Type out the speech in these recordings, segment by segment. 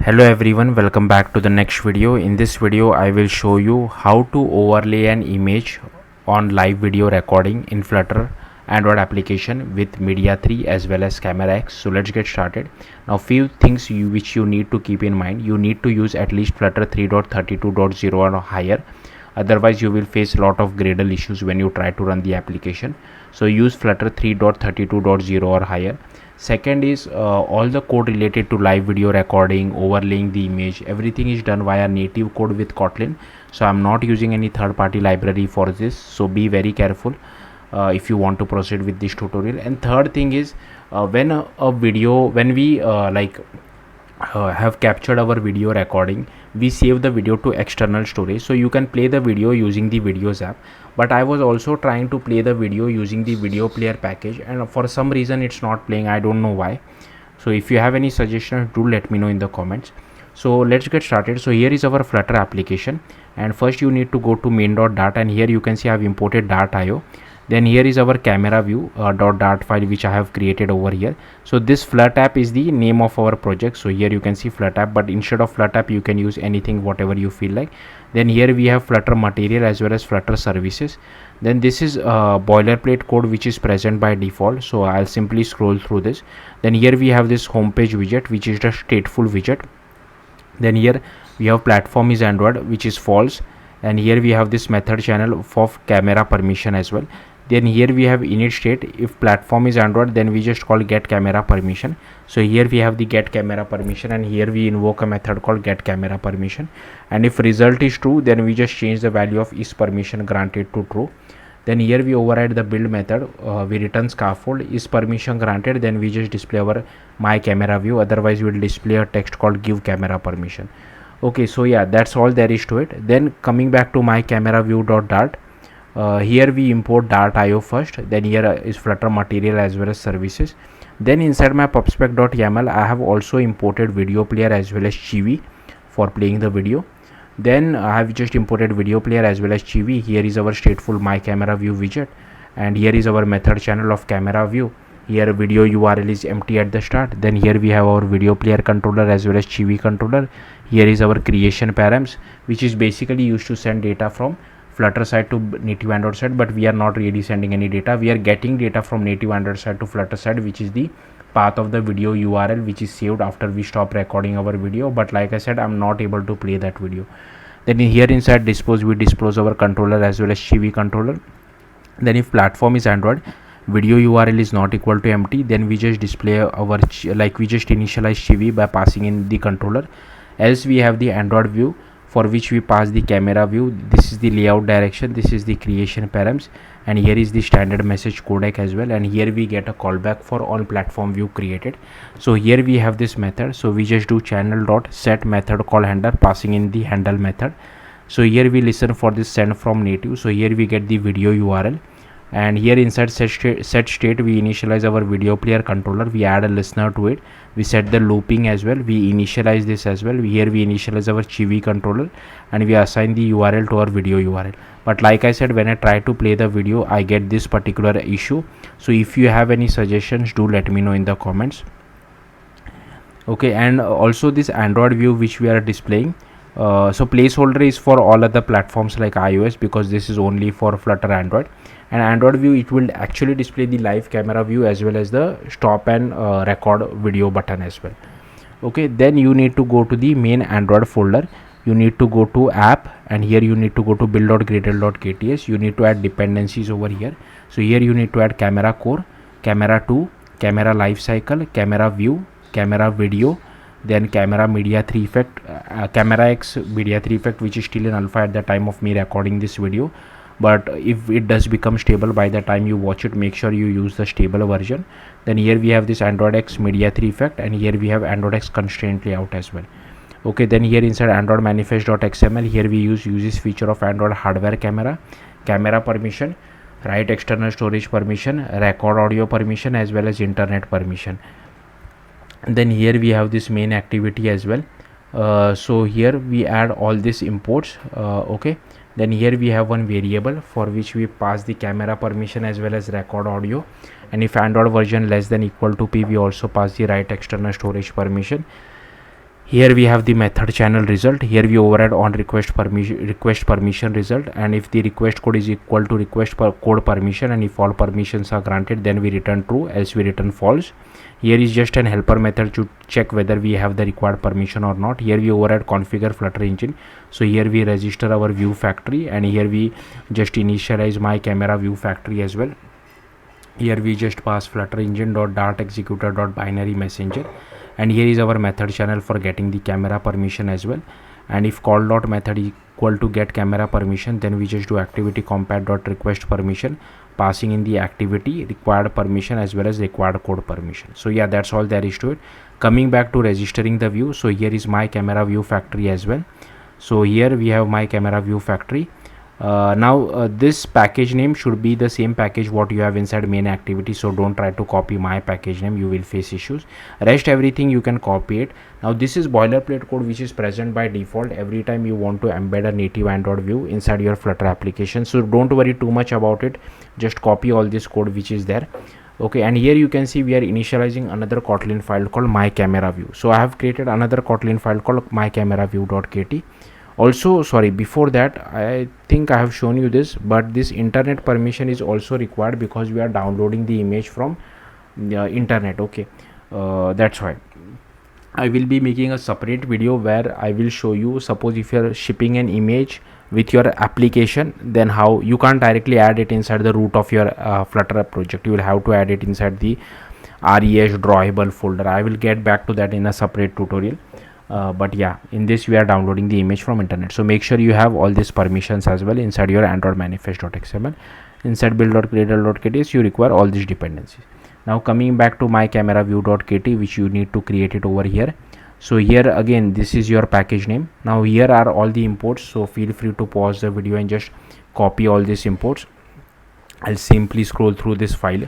Hello everyone, welcome back to the next video. In this video I will show you how to overlay an image on live video recording in Flutter Android application with Media3 as well as CameraX. So let's get started. Now few things which you need to keep in mind. You need to use at least Flutter 3.32.0 or higher. Otherwise you will face a lot of Gradle issues when you try to run the application. So use Flutter 3.32.0 or higher. Second is all the code related to live video recording, overlaying the image, everything is done via native code with Kotlin. So I'm not using any third-party library for this, so be very careful if you want to proceed with this tutorial. And third thing is when we have captured our video recording, we save the video to external storage, so you can play the video using the videos app. But I was also trying to play the video using the video player package, and for some reason it's not playing. I don't know why. So if you have any suggestions, do let me know in the comments. So let's get started. So here is our Flutter application, and first you need to go to main.dart, and here you can see I've imported dart.io. Then here is our camera view .dart file which I have created over here. So this Flut app is the name of our project. So here you can see Flut app, but instead of Flut app you can use anything whatever you feel like. Then here we have Flutter material as well as Flutter services. Then this is boilerplate code which is present by default, so I'll simply scroll through this. Then here we have this homepage widget which is the stateful widget. Then here we have platform is Android which is false, and here we have this method channel for camera permission as well. Then here we have init state. If platform is Android, then we just call get camera permission. So here we have the get camera permission, and here we invoke a method called get camera permission. And if result is true, then we just change the value of is permission granted to true. Then here we override the build method. We return scaffold. Is permission granted, then we just display our my camera view. Otherwise we will display a text called give camera permission. Okay, so yeah, that's all there is to it. Then coming back to my camera view.dart. Here we import dart.io first. Then here is Flutter material as well as services. Then inside my pubspec.yaml I have also imported video player as well as chibi for playing the video. Then I have just imported video player as well as chibi. Here is our stateful my camera view widget, and here is our method channel of camera view. Here video URL is empty at the start. Then here we have our video player controller as well as chibi controller. Here is our creation params, which is basically used to send data from Flutter side to native Android side, but we are not really sending any data. We are getting data from native Android side to Flutter side, which is the path of the video URL which is saved after we stop recording our video. But like I said, I'm not able to play that video. Then here inside dispose, we dispose our controller as well as chibi controller. Then if platform is Android, video URL is not equal to empty, then we just display our we just initialize chibi by passing in the controller. Else we have the Android view, for which we pass the camera view. This is the layout direction, this is the creation params, and here is the standard message codec as well. And here we get a callback for on platform view created. So here we have this method, so we just do channel dot set method call handler, passing in the handle method. So here we listen for this send from native. So here we get the video URL, and here inside set state we initialize our video player controller. We add a listener to it. We set the looping as well. We initialize this as well. Here we initialize our chibi controller, and we assign the URL to our video URL. But like I said, when I try to play the video, I get this particular issue. So if you have any suggestions, do let me know in the comments. Okay, and also this Android view which we are displaying, so placeholder is for all other platforms like iOS, because this is only for Flutter Android. And Android view, it will actually display the live camera view as well as the stop and record video button as well. Okay, then you need to go to the main Android folder. You need to go to app, and here you need to go to build.gradle.kts. You need to add dependencies over here. So here you need to add camera core, camera 2, camera lifecycle, camera view, camera video, then camera Media3 effect, CameraX Media3 effect, which is still in alpha at the time of me recording this video. But if it does become stable by the time you watch it, make sure you use the stable version. Then here we have this Android X Media3 effect, and here we have Android X constraint layout as well. Okay, then here inside Android manifest.xml, here we uses feature of Android hardware camera, camera permission, write external storage permission, record audio permission, as well as internet permission. And then here we have this main activity as well. So here we add all these imports. Okay, then here we have one variable for which we pass the camera permission as well as record audio, and if Android version less than equal to p, we also pass the write external storage permission. Here we have the method channel result. Here we override on request permission result, and if the request code is equal to request code permission, and if all permissions are granted, then we return true, else we return false. Here is just an helper method to check whether we have the required permission or not. Here we override configure Flutter engine. So here we register our view factory, and here we just initialize my camera view factory as well. Here we just pass flutter engine dart executor binary messenger, and here is our method channel for getting the camera permission as well. And if call dot method equal to get camera permission, then we just do activity compat dot request permission, passing in the activity required permission as well as required code permission. So yeah, that's all there is to it. Coming back to registering the view, so here is my camera view factory as well. So here we have my camera view factory. Now this package name should be the same package what you have inside main activity, so don't try to copy my package name, you will face issues. Rest everything you can copy it. Now this is boilerplate code which is present by default every time you want to embed a native Android view inside your Flutter application, so don't worry too much about it, just copy all this code which is there. Okay, and here you can see we are initializing another Kotlin file called my camera view. So I have created another Kotlin file called my camera view.kt. Also, sorry, before that I think I have shown you this, but this internet permission is also required because we are downloading the image from the internet. Okay, that's why I will be making a separate video where I will show you, suppose if you are shipping an image with your application, then how you can't directly add it inside the root of your Flutter project. You will have to add it inside the res drawable folder. I will get back to that in a separate tutorial. But yeah, in this we are downloading the image from internet, so make sure you have all these permissions as well inside your android manifest.xml. Inside build.gradle.kt you require all these dependencies. Now coming back to my camera view.kt, which you need to create it over here. So here again, this is your package name. Now here are all the imports, so feel free to pause the video and just copy all these imports. I'll simply scroll through this file.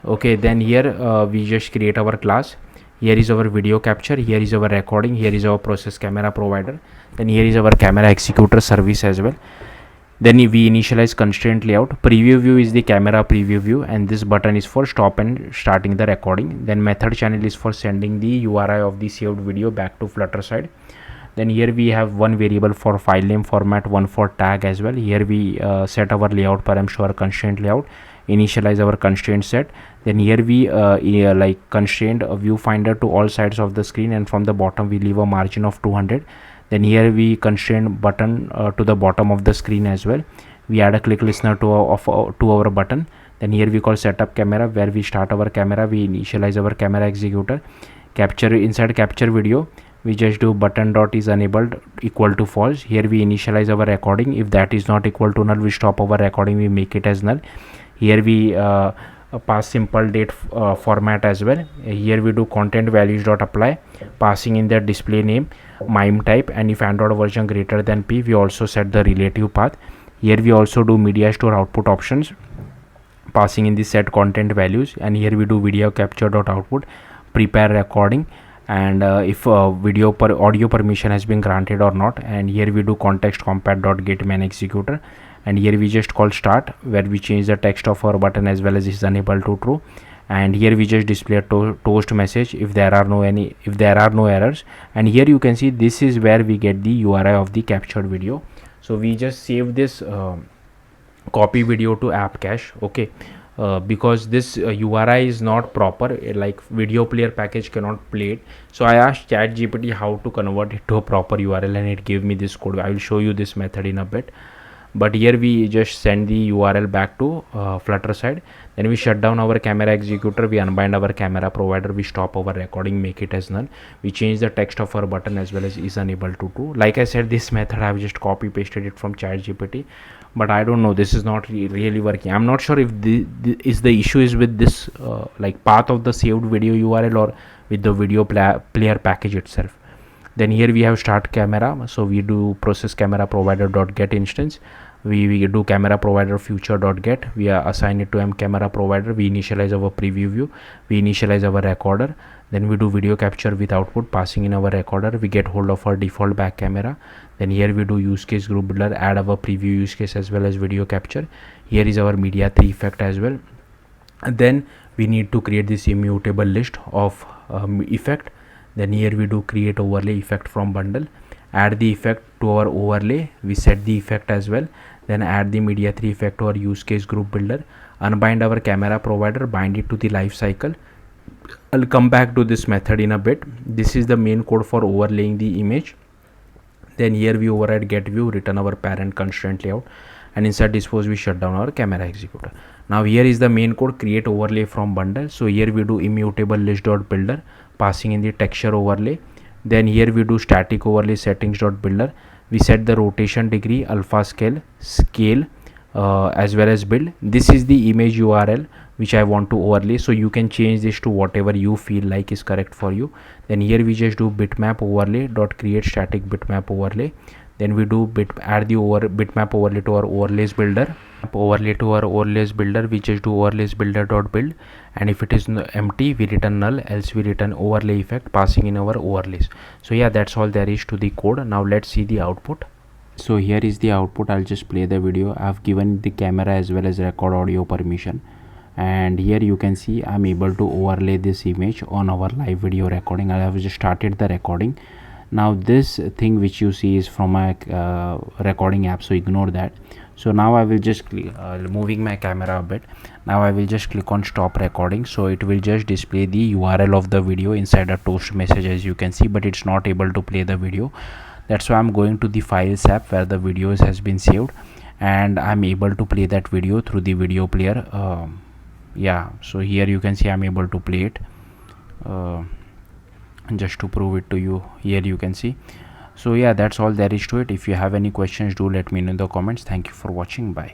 Okay, then here we just create our class. Here is our video capture, here is our recording, here is our process camera provider, then here is our camera executor service as well. Then we initialize constraint layout. Preview view is the camera preview view, and this button is for stop and starting the recording. Then method channel is for sending the URI of the saved video back to Flutter side. Then here we have one variable for file name format, one for tag as well. Here we set our layout param, show our constraint layout, initialize our constraint set. Then here we like constraint a viewfinder to all sides of the screen, and from the bottom we leave a margin of 200. Then here we constrain button to the bottom of the screen as well. We add a click listener to our button. Then here we call setup camera, where we start our camera, we initialize our camera executor. Capture, inside capture video we just do button dot is enabled equal to false. Here we initialize our recording. If that is not equal to null, we stop our recording, we make it as null. Here we pass simple date format as well. Here we do content values dot apply, passing in the display name, mime type, and if Android version greater than p, we also set the relative path. Here we also do media store output options, passing in the set content values, and here we do video capture dot output, prepare recording, and if audio permission has been granted or not. And here we do context compat dot get main executor, and here we just call start, where we change the text of our button as well as is unable to true. And here we just display a toast message if there are no errors. And here you can see this is where we get the URI of the captured video. So we just save this copy video to app cache. Okay, because this URI is not proper, like video player package cannot play it. So I asked ChatGPT how to convert it to a proper URL, and it gave me this code. I will show you this method in a bit. But here we just send the URL back to Flutter side. Then we shut down our camera executor, we unbind our camera provider, we stop our recording, make it as none. We change the text of our button as well as is unable to true. Like I said, this method I have just copy pasted it from ChatGPT, but I don't know, this is not really working. I'm not sure if the issue is with this like path of the saved video URL or with the video player package itself. Then here we have start camera, so we do process camera provider dot get instance. We do camera provider future dot get, we assign it to m camera provider. We initialize our preview view, we initialize our recorder. Then we do video capture with output, passing in our recorder. We get hold of our default back camera. Then here we do use case group builder, add our preview use case as well as video capture. Here is our Media3 effect as well. And then we need to create this immutable list of effect. Then here we do create overlay effect from bundle, add the effect to our overlay, we set the effect as well, then add the Media3 effect to our use case group builder, unbind our camera provider, bind it to the life cycle. I'll come back to this method in a bit. This is the main code for overlaying the image. Then here we override get view, return our parent constraint layout, and inside dispose we shut down our camera executor. Now here is the main code, create overlay from bundle. So here we do immutable list dot builder, passing in the texture overlay. Then here we do static overlay settings dot builder. We set the rotation degree, alpha scale, as well as build. This is the image URL which I want to overlay, so you can change this to whatever you feel like is correct for you. Then here we just do bitmap overlay dot create static bitmap overlay. Then we do add the bitmap overlay to our overlays builder. We just do overlays builder dot build, and if it is empty we return null, else we return overlay effect, passing in our overlays. So yeah, that's all there is to the code. Now let's see the output. So here is the output. I'll just play the video. I've given the camera as well as record audio permission, and here you can see I'm able to overlay this image on our live video recording. I have just started the recording. Now this thing which you see is from my recording app, so ignore that. So now I will just moving my camera a bit. Now I will just click on stop recording, so it will just display the URL of the video inside a toast message, as you can see, but it's not able to play the video. That's why I'm going to the files app where the videos has been saved, and I'm able to play that video through the video player. Yeah, so here you can see I'm able to play it. Just to prove it to you, here you can see. So yeah, that's all there is to it. If you have any questions, do let me know in the comments. Thank you for watching. Bye.